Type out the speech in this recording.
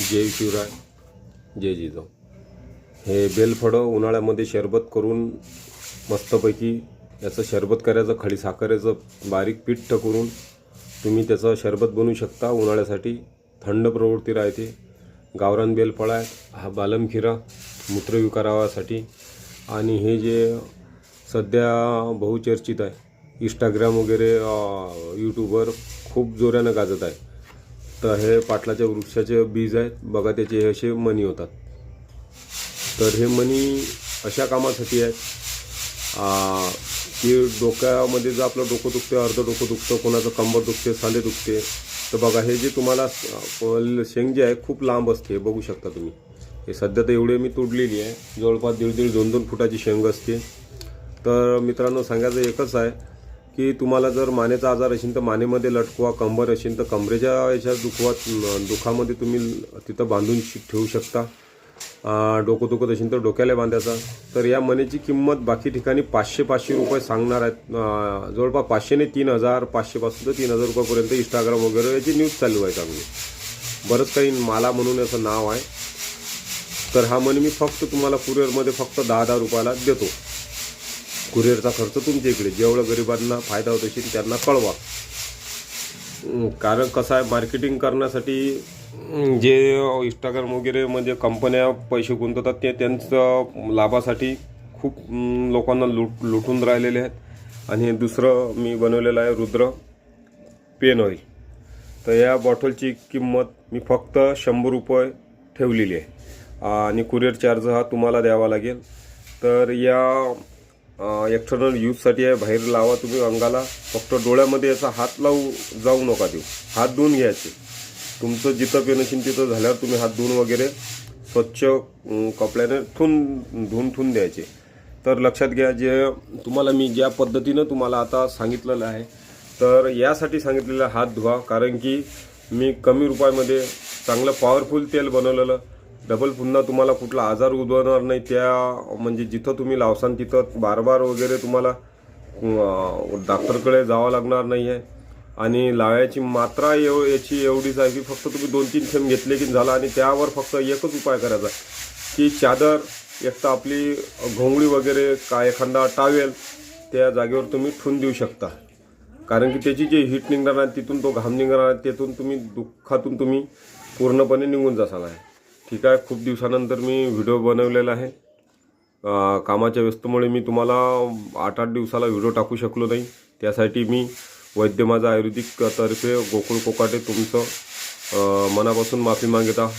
जय शिवराय, जय जिजाऊ। हे बेलफळं उन्हाळ्यामध्ये शरबत करून मस्तपैकी याचं शरबत करायचं, खडी साखरेचं बारीक पीठ करून तुम्ही त्याचं शरबत बनवू शकता। उन्हाळ्यासाठी थंड प्रवृत्ती राहते। गावरान बेलफळ आहे, हा बालमखिरा मूत्रविकारासाठी। आणि हे जे सध्या बहुचर्चित आहे, इंस्टाग्राम वगैरे यूट्यूबवर खूप जोरानं गाजत आहे। तर हे पाटलाच्या वृक्षाचे बीज आहेत बघा, त्याचे हे असे मणी होतात। तर हे मणी अशा कामासाठी आहेत की डोक्यामध्ये जर आपलं डोकं दुखते, अर्ध डोकं दुखतं, कोणाचं कंबर दुखते, सांधे दुखते, तर बघा हे जे तुम्हाला शेंग जे आहे खूप लांब असते, बघू शकता तुम्ही। हे सध्या तर एवढे मी तोडलेली आहे, जवळपास 1.5-2 फुटाची शेंग असते। तर मित्रांनो, सांगायचं एकच आहे की तुम्हाला जर मानेचा आजार असेल तर मानेमध्ये लटकवा, कंबर असेल तर कमरेच्या याच्या दुखामध्ये तुम्ही तिथं बांधून ठेवू शकता। डोकं दुखत असेल तर डोक्याला बांधायचा। तर या मनीची किंमत बाकी ठिकाणी 500 रुपये सांगणार आहेत, जवळपास 500 ने 3000, 500 पासून तर 3000 रुपयापर्यंत इंस्टाग्राम वगैरे याची न्यूज चालू आहे चांगली। बरंच काही माला म्हणून असं नाव आहे। तर हा मनी मी फक्त तुम्हाला कुरिअरमध्ये फक्त 10 रुपयाला देतो। कुरिअरचा खर्च तुमच्या इकडे, जेवढं गरिबांना फायदा होत असेल त्यांना कळवा। कारण कसं आहे, मार्केटिंग करण्यासाठी जे इंस्टाग्राम वगैरे म्हणजे कंपन्या पैसे गुंतवतात ते त्यांचं लाभासाठी खूप लोकांना लुटून राहिलेले आहेत। आणि दुसरं मी बनवलेलं आहे रुद्र पेन ऑइल। तर या बॉटलची किंमत मी फक्त 100 रुपये ठेवलेली आहे आणि कुरिअर चार्ज हा तुम्हाला द्यावा लागेल। तर या एक्सटर्नल यूजसाठी आहे, बाहेर लावा तुम्ही अंगाला, फक्त डोळ्यामध्ये याचा हात लावू जाऊ नका देऊ। हात धुवून घ्यायचे, तुमचं जिथं पेन असेल तिथं झाल्यावर तुम्ही हात धुवून वगैरे स्वच्छ कपड्याने धुवून द्यायचे। तर लक्षात घ्या, जे तुम्हाला मी ज्या पद्धतीनं तुम्हाला आता सांगितलेलं आहे, तर यासाठी सांगितलेलं हात धुवा, कारण की मी कमी रुपयामध्ये चांगलं पॉवरफुल तेल बनवलेलं, डबल पुन्हा तुम्हाला कुठला आजार उद्भवणार नाही। त्या म्हणजे जिथं तुम्ही लावसान तिथं बार वगैरे तुम्हाला डॉक्टरकडे जावं लागणार नाही आहे। आणि लावायची मात्रा याची एवढीच आहे की फक्त तुम्ही 2-3 थेंब घेतले की झाला। आणि त्यावर फक्त एकच उपाय करायचा की चादर, एक तर आपली घोंगडी वगैरे का एखादा टावेल त्या जागेवर तुम्ही ठेवून देऊ शकता। कारण की त्याची जे हीट निघणार आहे तिथून तो घाम निघणार आहे, त्यातून तुम्ही दुःखातून तुम्ही पूर्णपणे निघून जासाल आहे। ठीक आहे, खूप दिवसानंतर मी व्हिडिओ बनवलेला आहे। कामाच्या व्यस्तमुळे मी तुम्हाला 8 दिवसाला व्हिडिओ टाकू शकलो नाही। त्यासाठी मी वैद्य माझा आयुर्वेदिक तर्फे गोकुळ कोकाटे तुमचं मनापासून माफी मागत आहे।